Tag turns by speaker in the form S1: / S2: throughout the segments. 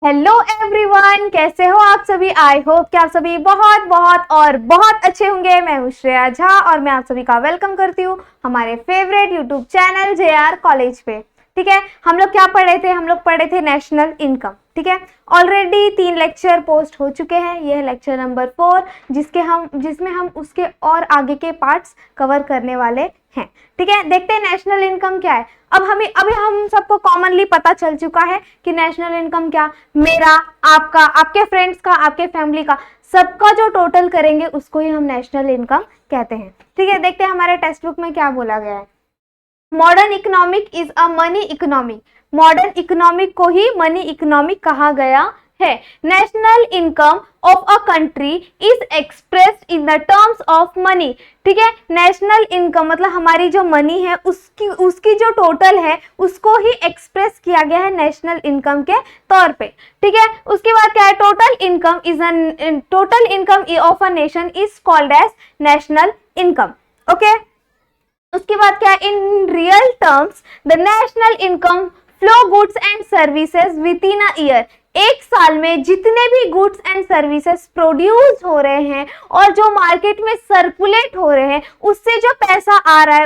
S1: Hello everyone, कैसे हो आप सभी। आई होप कि आप सभी बहुत बहुत और बहुत अच्छे होंगे। मैं हूँ श्रेया झा और मैं आप सभी का वेलकम करती हूँ हमारे favourite YouTube channel JR college पे। ठीक है, हम लोग क्या पढ़ रहे थे? हम लोग पढ़े थे नेशनल इनकम। ठीक है, ऑलरेडी 3 लेक्चर पोस्ट हो चुके हैं। यह है लेक्चर नंबर 4 जिसमें हम उसके और आगे के पार्ट्स कवर करने वाले हैं। ठीक है, देखते हैं नेशनल इनकम क्या है। अभी हम सबको कॉमनली पता चल चुका है कि नेशनल इनकम क्या, मेरा, आपका, आपके फ्रेंड्स का, आपके फैमिली का, सबका जो टोटल करेंगे उसको ही हम नेशनल इनकम कहते हैं। ठीक है, देखते हैं हमारे टेक्स्ट बुक में क्या बोला गया है। Modern economic is a money economic. Modern economic को ही मनी इकोनॉमिक कहा गया है। National income of a country is expressed in the terms of money. ठीक है, नेशनल इनकम मतलब हमारी जो मनी है उसकी जो टोटल है उसको ही एक्सप्रेस किया गया है नेशनल इनकम के तौर पे। ठीक है, उसके बाद क्या है? Total income of a nation is called as national income. Okay, उसके बाद क्या है? In real terms the national income flow goods and services within a year. एक साल में जितने भी गुड्स एंड सर्विसेज प्रोड्यूस हो रहे हैं और जो मार्केट में सर्कुलेट हो रहे हैं उससे जो पैसा आ रहा है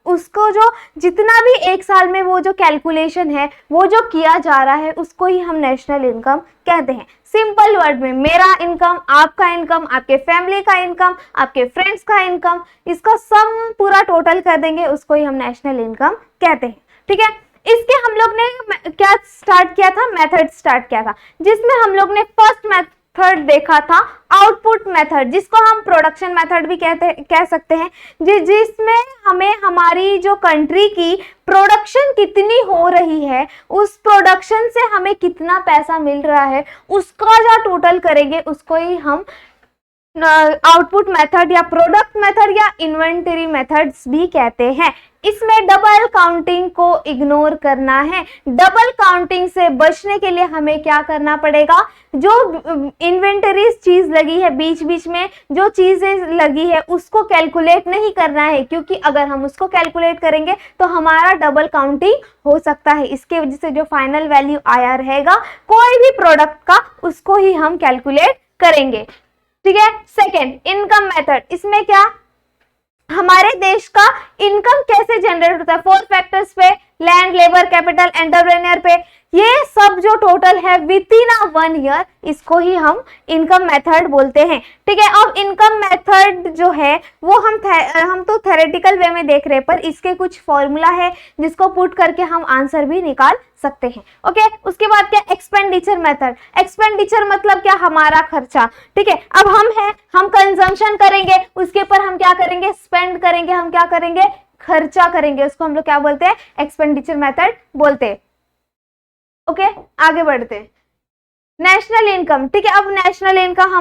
S1: उसको जो जितना भी एक साल में वो जो कैलकुलेशन है वो जो किया जा रहा है उसको ही हम नेशनल इनकम कहते हैं। सिंपल वर्ड में मेरा इनकम, आपका इनकम, आपके फैमिली का इनकम, आपके फ्रेंड्स का इनकम, इसका सम पूरा टोटल कर देंगे उसको ही हम नेशनल इनकम कहते हैं। ठीक है, इसके हम लोग ने क्या स्टार्ट किया था? मेथड स्टार्ट किया था, जिसमें हम लोग ने फर्स्ट मेथड देखा था आउटपुट मेथड, जिसको हम प्रोडक्शन मेथड भी कह सकते हैं, जिसमें हमें हमारी जो कंट्री की प्रोडक्शन कितनी हो रही है, उस प्रोडक्शन से हमें कितना पैसा मिल रहा है, उसका जो टोटल करेंगे उसको ही हम आउटपुट मेथड या प्रोडक्ट मेथड या इन्वेंटरी मेथड्स भी कहते हैं। इसमें डबल काउंटिंग को इग्नोर करना है। डबल काउंटिंग से बचने के लिए हमें क्या करना पड़ेगा? जो इन्वेंटरी चीज लगी है, बीच बीच में जो चीजें लगी है उसको कैलकुलेट नहीं करना है, क्योंकि अगर हम उसको कैलकुलेट करेंगे तो हमारा डबल काउंटिंग हो सकता है। इसके वजह से जो फाइनल वैल्यू आया रहेगा कोई भी प्रोडक्ट का उसको ही हम कैलकुलेट करेंगे। ठीक है, सेकेंड इनकम मेथड। इसमें क्या हमारे देश का इनकम कैसे जनरेट होता है? 4 फैक्टर्स पे, लैंड, लेबर, कैपिटल, एंटरप्रेन्योर पे, ये सब जो टोटल है विद इन अ 1 ईयर, इसको ही हम इनकम मेथड बोलते हैं। ठीक है, अब इनकम मेथड जो है वो हम तो थ्योरेटिकल वे में देख रहे हैं, पर इसके कुछ फॉर्मूला है जिसको पुट करके हम आंसर भी निकाल सकते हैं। ओके, उसके बाद क्या? Expenditure method. एक्सपेंडिचर मतलब क्या? हमारा खर्चा। ठीक है, अब हम कंजम्पशन करेंगे, उसके ऊपर हम क्या करेंगे? स्पेंड करेंगे, हम क्या करेंगे? खर्चा करेंगे, उसको हम लोग क्या बोलते हैं? एक्सपेंडिचर मेथड बोलते हैं। ओके, आगे बढ़ते हैं। National income. ठीक है, अब नेशनल इनकम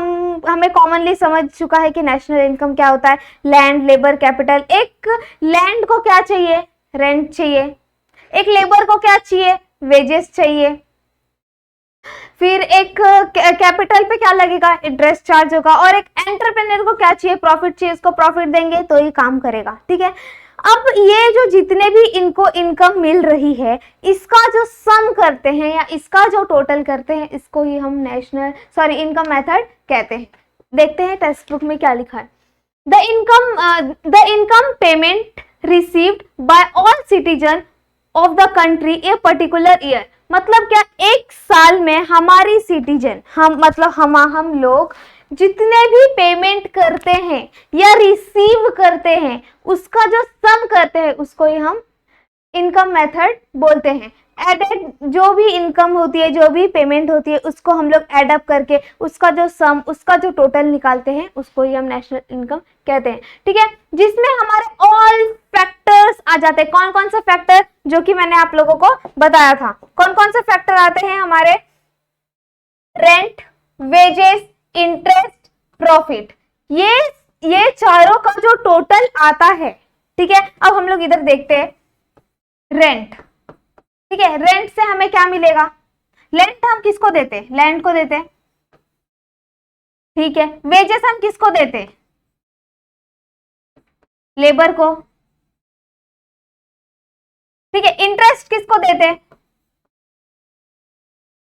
S1: हमें कॉमनली समझ चुका है कि नेशनल इनकम क्या होता है। Land, labour, capital. एक लैंड को क्या चाहिए? रेंट चाहिए। एक लेबर को क्या चाहिए? वेजेस चाहिए। फिर एक कैपिटल पे क्या लगेगा? इंटरेस्ट चार्ज होगा। और एक एंटरप्रेन्योर को क्या चाहिए? प्रॉफिट चाहिए, उसको प्रॉफिट देंगे तो ही काम करेगा। ठीक है, अब ये जो जितने भी इनको इनकम मिल रही है इसका जो सम करते हैं या इसका जो टोटल करते हैं इसको ही हम इनकम मेथड कहते हैं। देखते हैं टेक्स्ट बुक में क्या लिखा है। The income payment received by all citizen of the country a particular year. मतलब क्या? एक साल में हमारी सिटीजन, हम लोग जितने भी पेमेंट करते हैं या रिसीव करते हैं उसका जो सम करते हैं उसको ही हम इनकम मेथड बोलते हैं। एडेड जो भी इनकम होती है, जो भी पेमेंट होती है, उसको हम लोग एड अप करके उसका जो सम, उसका जो टोटल निकालते हैं उसको ही हम नेशनल इनकम कहते हैं। ठीक है, जिसमें हमारे ऑल फैक्टर्स आ जाते हैं। कौन कौन से फैक्टर? जो कि मैंने आप लोगों को बताया था। कौन कौन से फैक्टर आते हैं हमारे? Rent, wages, interest, profit. ये चारों का जो टोटल आता है। ठीक है, अब हम लोग इधर देखते हैं रेंट। ठीक है, रेंट से हमें क्या मिलेगा? रेंट हम किसको देते? लैंड को देते। ठीक है, वेजेस हम किसको देते? लेबर को। ठीक है, इंटरेस्ट किसको देते?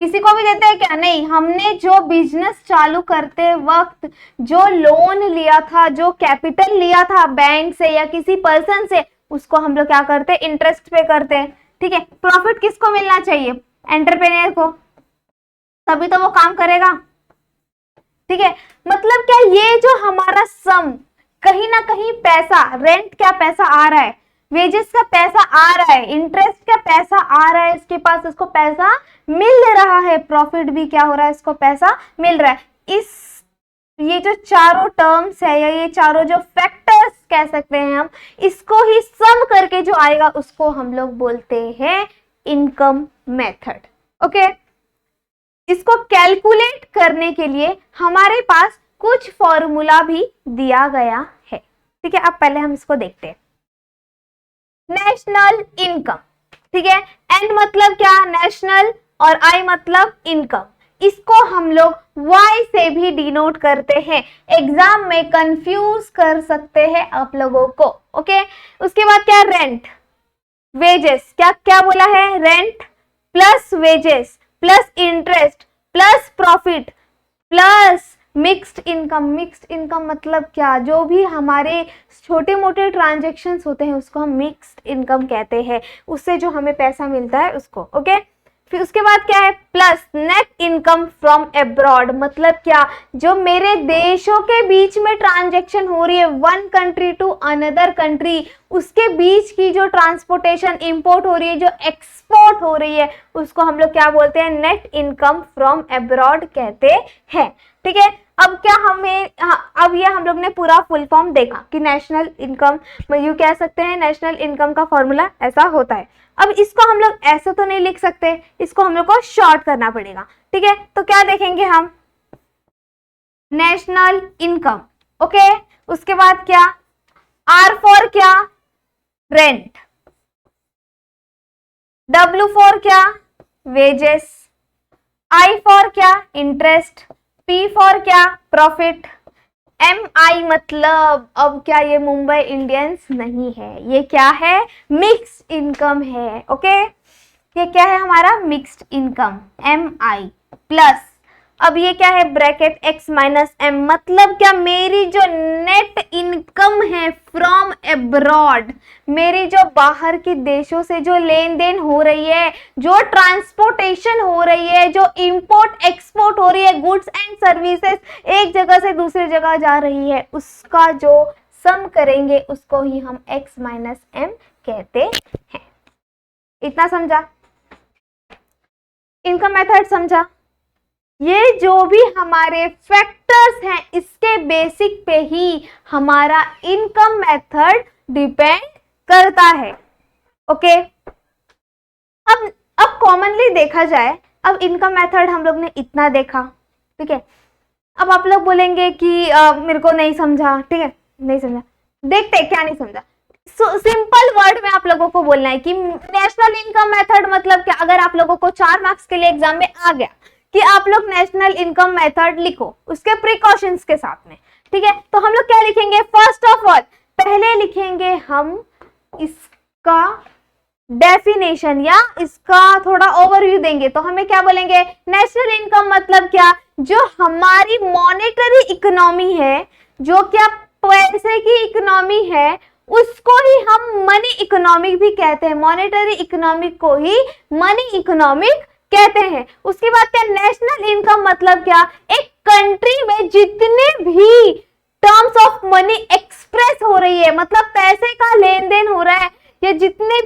S1: किसी को भी देते हैं क्या? नहीं, हमने जो बिजनेस चालू करते वक्त जो लोन लिया था, जो कैपिटल लिया था बैंक से या किसी पर्सन से, उसको हम लोग क्या करते हैं? इंटरेस्ट पे करते हैं। ठीक है, प्रॉफिट किसको मिलना चाहिए? एंटरप्रेन्योर को, तभी तो वो काम करेगा। ठीक है, मतलब क्या, ये जो हमारा सम, कहीं ना कहीं पैसा, रेंट क्या पैसा आ रहा है, वेजेस का पैसा आ रहा है, इंटरेस्ट का पैसा आ रहा है इसके पास, इसको पैसा मिल रहा है, प्रॉफिट भी क्या हो रहा है, इसको पैसा मिल रहा है। ये जो चारों टर्म्स है या ये चारों जो फैक्टर्स कह सकते हैं हम, इसको ही सम करके जो आएगा उसको हम लोग बोलते हैं इनकम मेथड। ओके, इसको कैलकुलेट करने के लिए हमारे पास कुछ फॉर्मूला भी दिया गया है। ठीक है, अब पहले हम इसको देखते हैं। नेशनल इनकम, ठीक है, एन मतलब क्या? नेशनल, और आई मतलब इनकम। इसको हम लोग वाई से भी डिनोट करते हैं, एग्जाम में कंफ्यूज कर सकते हैं आप लोगों को। ओके, उसके बाद क्या? रेंट, वेजेस, क्या क्या बोला है? Rent plus wages plus interest plus profit plus mixed income. Mixed income मतलब क्या? जो भी हमारे छोटे मोटे ट्रांजेक्शन्स होते हैं उसको हम मिक्स्ड इनकम कहते हैं, उससे जो हमें पैसा मिलता है उसको। ओके, फिर उसके बाद क्या है? Plus net income from abroad, मतलब क्या? जो मेरे देशों के बीच में ट्रांजेक्शन हो रही है, one country to another country, उसके बीच की जो ट्रांसपोर्टेशन, इंपोर्ट हो रही है, जो एक्सपोर्ट हो रही है, उसको हम लोग क्या बोलते हैं? नेट इनकम फ्रॉम अब्रॉड कहते हैं। ठीक है, अब क्या हमें, अब ये हम लोग ने पूरा फुल फॉर्म देखा कि नेशनल इनकम, यू कह सकते हैं नेशनल इनकम का फॉर्मूला ऐसा होता है। अब इसको हम लोग ऐसे तो नहीं लिख सकते, इसको हम लोग को शॉर्ट करना पड़ेगा। ठीक है, तो क्या देखेंगे हम? National income. ओके, उसके बाद क्या? आर फॉर क्या? रेंट, डब्ल्यू फॉर क्या? वेजेस, आई फॉर क्या? इंटरेस्ट, पी फॉर क्या? प्रॉफिट, एम आई मतलब, अब क्या ये मुंबई इंडियंस नहीं है, ये क्या है? मिक्स्ड इनकम है। ओके, ये क्या है हमारा? मिक्स्ड इनकम, एम आई प्लस, अब ये क्या है? ब्रैकेट एक्स माइनस एम, मतलब क्या? मेरी जो नेट इनकम है फ्रॉम अब्रॉड, मेरी जो बाहर के देशों से जो लेन देन हो रही है, जो ट्रांसपोर्टेशन हो रही है, जो इंपोर्ट एक्सपोर्ट हो रही है, गुड्स एंड सर्विसेज एक जगह से दूसरी जगह जा रही है, उसका जो सम करेंगे उसको ही हम एक्स माइनस एम कहते हैं। इतना समझा? इनकम मेथड समझा? ये जो भी हमारे फैक्टर्स हैं इसके बेसिक पे ही हमारा इनकम मेथड डिपेंड करता है। ओके, अब कॉमनली देखा जाए, अब इनकम मेथड हम लोग ने इतना देखा। ठीक है, अब आप लोग बोलेंगे कि मेरे को नहीं समझा। ठीक है, नहीं समझा, देखते क्या नहीं समझा। सिंपल वर्ड में आप लोगों को बोलना है कि नेशनल इनकम मेथड मतलब क्या। अगर आप लोगों को 4 मार्क्स के लिए एग्जाम में आ गया कि आप लोग नेशनल इनकम मेथड लिखो उसके प्रिकॉशंस के साथ में, ठीक है, तो हम लोग क्या लिखेंगे? फर्स्ट ऑफ ऑल पहले लिखेंगे हम इसका डेफिनेशन या इसका थोड़ा ओवरव्यू देंगे। तो हमें क्या बोलेंगे? नेशनल इनकम मतलब क्या? जो हमारी मॉनेटरी इकोनॉमी है, जो क्या पैसे की इकोनॉमी है, उसको ही हम मनी इकोनॉमिक भी कहते हैं। मॉनेटरी इकोनॉमिक को ही मनी इकोनॉमिक कहते हैं। उसके बाद क्या? नेशनल इनकम मतलब क्या? एक कंट्री में जितने भी टर्म्स ऑफ मनी एक्सप्रेस हो रही है, मतलब पैसे का लेन देन हो रहा है, या जितने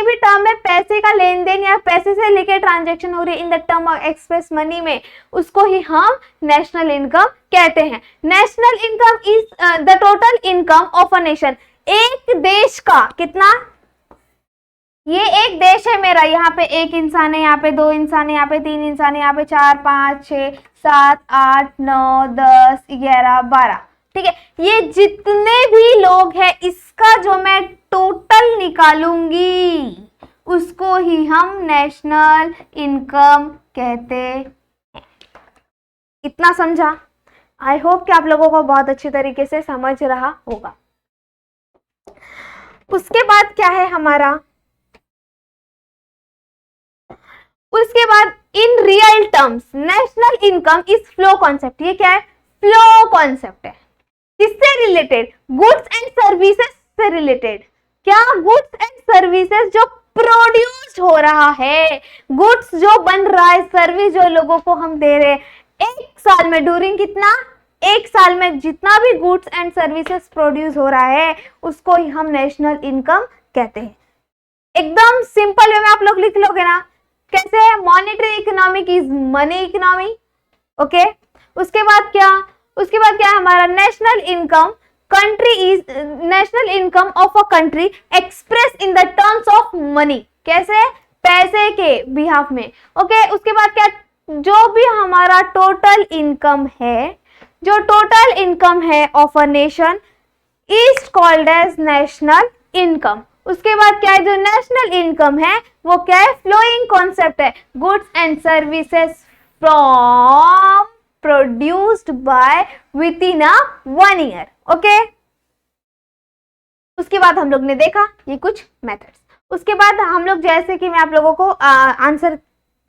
S1: भी टर्म में पैसे का लेन देन या पैसे से लेके ट्रांजैक्शन हो रही है in the term of express money में, उसको ही हम नेशनल इनकम कहते हैं। National income is the total income of a nation. एक देश का कितना? ये एक देश है मेरा, यहाँ पे एक इंसान है, यहाँ पे 2 इंसान है, यहाँ पे 3 इंसान है, यहाँ पे 4 5 6 7 8 9 10 11 12। ठीक है, ये जितने भी लोग हैं इसका जो मैं टोटल निकालूंगी उसको ही हम नेशनल इनकम कहते हैं। इतना समझा? आई होप कि आप लोगों को बहुत अच्छी तरीके से समझ रहा होगा। उसके बाद क्या है हमारा? उसके बाद इन real terms national income is flow concept. ये क्या है? फ्लो कॉन्सेप्ट है। किससे रिलेटेड? गुड्स एंड सर्विसेज से रिलेटेड। क्या? गुड्स एंड सर्विसेज जो प्रोड्यूस हो रहा है, गुड्स जो बन रहा है, सर्विस जो लोगों को हम दे रहे हैं, एक साल में ड्यूरिंग कितना? एक साल में जितना भी गुड्स एंड सर्विसेज प्रोड्यूस हो रहा है उसको ही हम नेशनल इनकम कहते हैं। एकदम सिंपल वे में आप लोग लिख लोगे ना, कैसे? Monetary economic is money economy. Okay, उसके बाद क्या? उसके बाद क्या है हमारा? National income country is national income of a country express in the terms of money. कैसे? पैसे के बिहाफ में। ओके, उसके बाद क्या? जो भी हमारा टोटल इनकम है, जो टोटल इनकम है of a nation is called as national income. उसके बाद क्या है? जो नेशनल इनकम है वो क्या है? फ्लोइंग कॉन्सेप्ट है। Goods and services from produced by with in a 1 year. Okay, उसके बाद हम लोग ने देखा ये कुछ मेथड्स। उसके बाद हम लोग, जैसे कि मैं आप लोगों को आंसर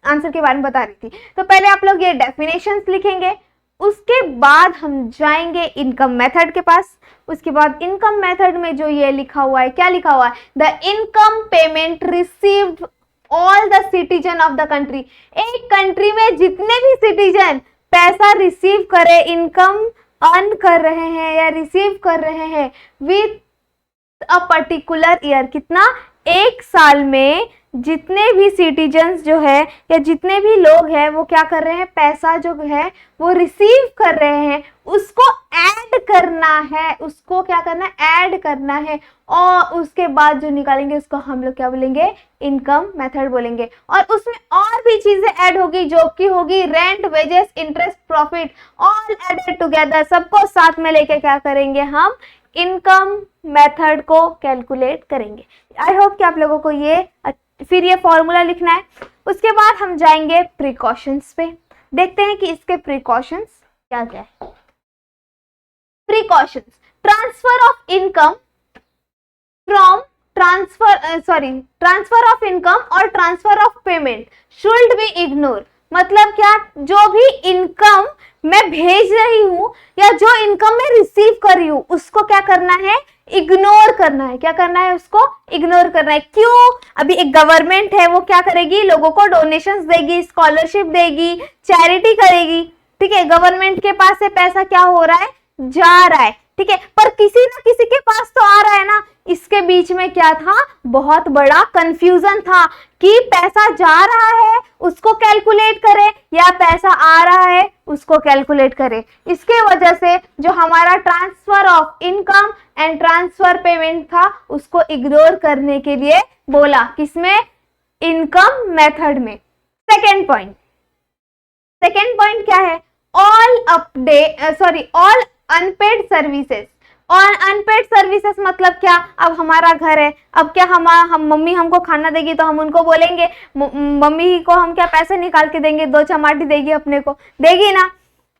S1: के बारे में बता रही थी, तो पहले आप लोग ये डेफिनेशंस लिखेंगे, उसके बाद हम जाएंगे इनकम मेथड के पास। उसके बाद इनकम मेथड में जो ये लिखा हुआ है, क्या लिखा हुआ है? The income payment received all the citizen of the country. एक कंट्री में जितने भी सिटीजन पैसा रिसीव करे, इनकम अर्न कर रहे हैं या रिसीव कर रहे हैं विथ अ पर्टिकुलर ईयर। कितना? एक साल में जितने भी सिटीजन्स जो है या जितने भी लोग हैं वो क्या कर रहे हैं? पैसा जो है वो रिसीव कर रहे हैं, उसको ऐड करना है। उसको क्या करना है? ऐड करना है। और उसके बाद जो निकालेंगे उसको हम लोग क्या बोलेंगे? इनकम मेथड बोलेंगे। और उसमें और भी चीजें ऐड होगी, जो कि होगी rent, wages, interest, profit, all added together. सबको साथ में लेके क्या करेंगे? हम इनकम मेथड को कैलकुलेट करेंगे। आई होप कि आप लोगों को फिर ये फॉर्मूला लिखना है। उसके बाद हम जाएंगे प्रिकॉशंस पे, देखते हैं कि इसके प्रिकॉशंस क्या क्या है। Precautions: transfer of income from transfer of income और transfer of payment should be ignore. मतलब क्या? जो भी इनकम मैं भेज रही हूं या जो इनकम मैं रिसीव कर रही हूं उसको क्या करना है? इग्नोर करना है। क्या करना है? उसको इग्नोर करना है। क्यों? अभी एक गवर्नमेंट है, वो क्या करेगी? लोगों को डोनेशंस देगी, स्कॉलरशिप देगी, चैरिटी करेगी। ठीक है, गवर्नमेंट के पास से पैसा क्या हो रहा है? जा रहा है। ठीक है, पर किसी ना किसी के पास तो आ रहा है ना। इसके बीच में क्या था? बहुत बड़ा कंफ्यूजन था कि पैसा जा रहा है उसको कैलकुलेट करें या पैसा आ रहा है उसको कैलकुलेट करें। इसके वजह से जो हमारा transfer of income and transfer payment था उसको इग्नोर करने के लिए बोला। किसमें? इनकम मेथड में। सेकेंड पॉइंट क्या है? All unpaid services. और अनपेड सर्विसेज मतलब क्या? अब हमारा घर है, अब क्या हम मम्मी हमको खाना देगी तो हम उनको बोलेंगे, मम्मी को हम क्या पैसे निकाल के देंगे? 2 चमाटी देगी अपने को? देगी ना।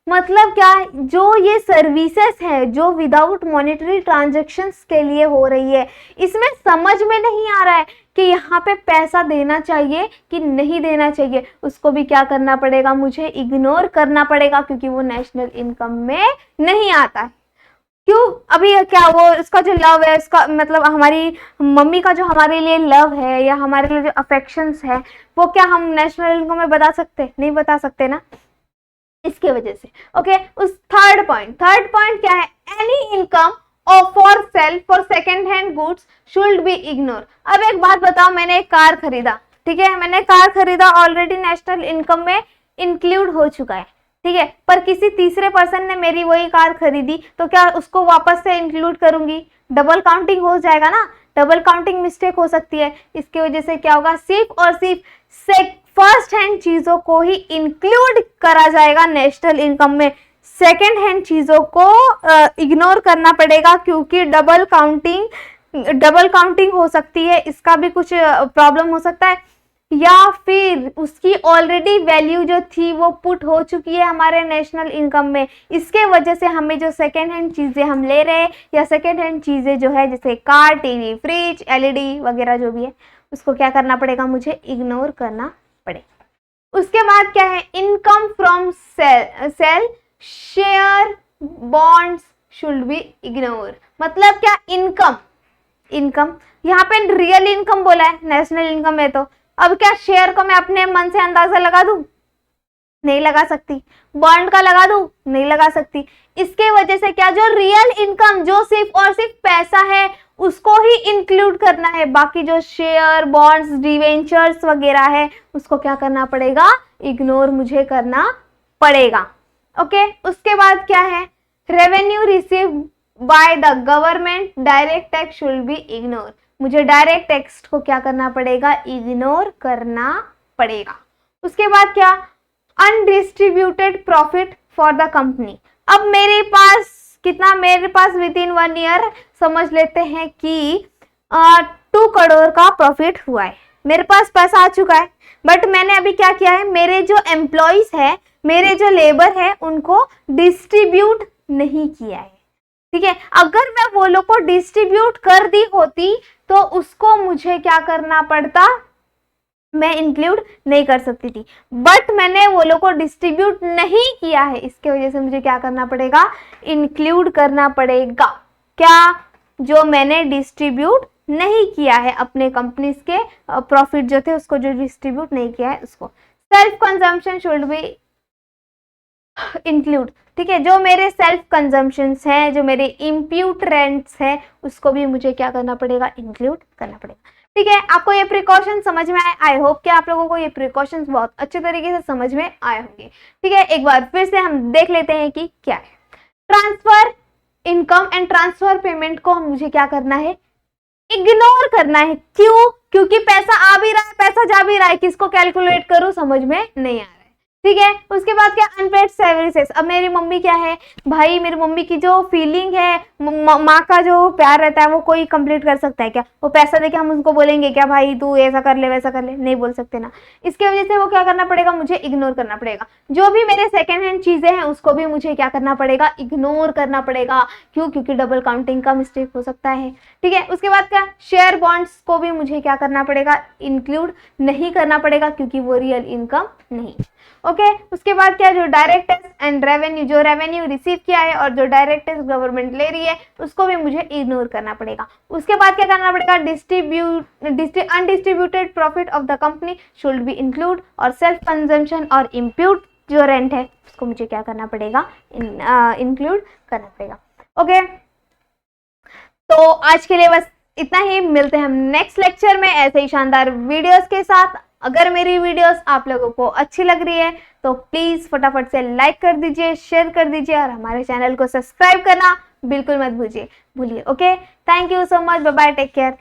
S1: मतलब क्या? जो ये सर्विसेज है जो विदाउट मॉनेटरी ट्रांजैक्शंस के लिए हो रही है, इसमें समझ में नहीं आ रहा है कि यहाँ पे पैसा देना चाहिए कि नहीं देना चाहिए। उसको भी क्या करना पड़ेगा? मुझे इग्नोर करना पड़ेगा, क्योंकि वो नेशनल इनकम में नहीं आता है। क्यों? अभी क्या वो उसका जो लव है, उसका मतलब हमारी मम्मी का जो हमारे लिए लव है या हमारे लिए जो अफेक्शंस है, वो क्या हम नेशनल इनकम में बता सकते? नहीं बता सकते ना, इसके वजह से। ओके, उस थर्ड पॉइंट क्या है? एनी इनकम और for sale for second hand goods should be ignore. अब एक बात बताओ, मैंने एक कार खरीदा, ठीक है, मैंने कार खरीदा, ऑलरेडी नेशनल इनकम में इंक्लूड हो चुका है, ठीक है, पर किसी तीसरे पर्सन ने मेरी वही कार खरीदी, तो क्या उसको वापस से इंक्लूड करूंगी? डबल काउंटिंग हो जाएगा ना, डबल काउंटिंग मिस्टेक हो सकती है। इसकी वजह से क्या होगा? सिर्फ और सिर्फ फर्स्ट हैंड चीजों को ही इंक्लूड करा जाएगा नेशनल इनकम में, सेकेंड हैंड चीजों को इग्नोर करना पड़ेगा, क्योंकि डबल काउंटिंग हो सकती है, इसका भी कुछ प्रॉब्लम हो सकता है, या फिर उसकी ऑलरेडी वैल्यू जो थी वो पुट हो चुकी है हमारे नेशनल इनकम में। इसके वजह से हमें जो सेकेंड हैंड चीजें हम ले रहे हैं या सेकेंड हैंड चीजें जो है जैसे कार, टीवी, फ्रिज, एलईडी वगैरह जो भी है, उसको क्या करना पड़ेगा? मुझे इग्नोर करना पड़ेगा। उसके बाद क्या है, income from sale share bonds should be ignore. मतलब क्या, इनकम यहाँ पे रियल इनकम बोला है, नेशनल इनकम है, तो अब क्या शेयर को मैं अपने मन से अंदाजा लगा दूं? नहीं लगा सकती। बॉन्ड का लगा दूं? नहीं लगा सकती। इसके वजह से क्या, जो रियल इनकम, जो सिर्फ और सिर्फ पैसा है, उसको ही इंक्लूड करना है। बाकी जो शेयर बॉन्ड्स डिवेंचर्स वगैरह है, उसको क्या करना पड़ेगा, इग्नोर मुझे करना पड़ेगा। ओके, उसके बाद क्या है, revenue receive by the government direct tax should be ignore. मुझे डायरेक्ट टैक्स को क्या करना पड़ेगा, इग्नोर करना पड़ेगा। उसके बाद क्या, undistributed profit for the company. अब मेरे पास कितना, मेरे पास विद इन 1 ईयर समझ लेते हैं कि 2 करोड़ का प्रॉफिट हुआ है, मेरे पास पैसा आ चुका है, बट मैंने अभी क्या किया है, मेरे जो एम्प्लॉइज है, मेरे जो लेबर है, उनको डिस्ट्रीब्यूट नहीं किया है। ठीक है, अगर मैं वो लोग को डिस्ट्रीब्यूट कर दी होती तो उसको मुझे क्या करना पड़ता, मैं इंक्लूड नहीं कर सकती थी, बट मैंने वो लोग को डिस्ट्रीब्यूट नहीं किया है, इसके वजह से मुझे क्या करना पड़ेगा, इंक्लूड करना पड़ेगा। क्या, जो मैंने डिस्ट्रीब्यूट नहीं किया है अपने कंपनीज के प्रॉफिट जो थे, उसको जो डिस्ट्रीब्यूट नहीं किया है उसको। Self consumption should be include. ठीक है, जो मेरे सेल्फ कंजम्पशंस हैं, जो मेरे इम्प्यूट रेंट्स हैं, उसको भी मुझे क्या करना पड़ेगा, इंक्लूड करना पड़ेगा। ठीक है, आपको ये प्रिकॉशन समझ में आए? आई होप कि आप लोगों को ये प्रिकॉशंस बहुत अच्छे तरीके से समझ में आए होंगे। ठीक है, एक बार फिर से हम देख लेते हैं कि क्या है। Transfer income and transfer payment को मुझे क्या करना है, इग्नोर करना है। क्यों? क्योंकि पैसा आ भी रहा है, पैसा जा भी रहा है, किसको कैलकुलेट करूं समझ में नहीं आ रहा है। ठीक है, उसके बाद क्या, अनपेड सर्विसेज। अब मेरी मम्मी क्या है भाई, मेरी मम्मी की जो फीलिंग है, माँ का जो प्यार रहता है, वो कोई कंप्लीट कर सकता है क्या? वो पैसा देके हम उनको बोलेंगे क्या, भाई तू ऐसा कर ले वैसा कर ले? नहीं बोल सकते ना। इसके वजह से वो क्या करना पड़ेगा, मुझे इग्नोर करना पड़ेगा। जो भी मेरे सेकेंड हैंड चीजें हैं, उसको भी मुझे क्या करना पड़ेगा, इग्नोर करना पड़ेगा। क्यों? क्योंकि डबल काउंटिंग का मिस्टेक हो सकता है। ठीक है, उसके बाद क्या, शेयर बॉन्ड्स को भी मुझे क्या करना पड़ेगा, इंक्लूड नहीं करना पड़ेगा, क्योंकि वो रियल इनकम नहीं। ओके, उसके बाद क्या, जो डायरेक्ट टैक्स एंड रेवेन्यू, जो रेवेन्यू रिसीव किया है और जो डायरेक्ट टैक्स गवर्नमेंट ले रही है, उसको भी मुझे इग्नोर करना पड़ेगा। उसके बाद क्या करना पड़ेगा, undistributed profit of the company should be include, और सेल्फ कंजम्पशन और इम्प्यूट जो रेंट है, उसको मुझे क्या करना पड़ेगा, इंक्लूड करना पड़ेगा। ओके, तो आज के लिए बस इतना ही। मिलते हैं हम नेक्स्ट लेक्चर में ऐसे ही शानदार वीडियोस के साथ। अगर मेरी वीडियोस आप लोगों को अच्छी लग रही है तो प्लीज फटाफट से लाइक कर दीजिए, शेयर कर दीजिए, और हमारे चैनल को सब्सक्राइब करना बिल्कुल मत भूलिए। Okay, thank you so much, bye bye, take care.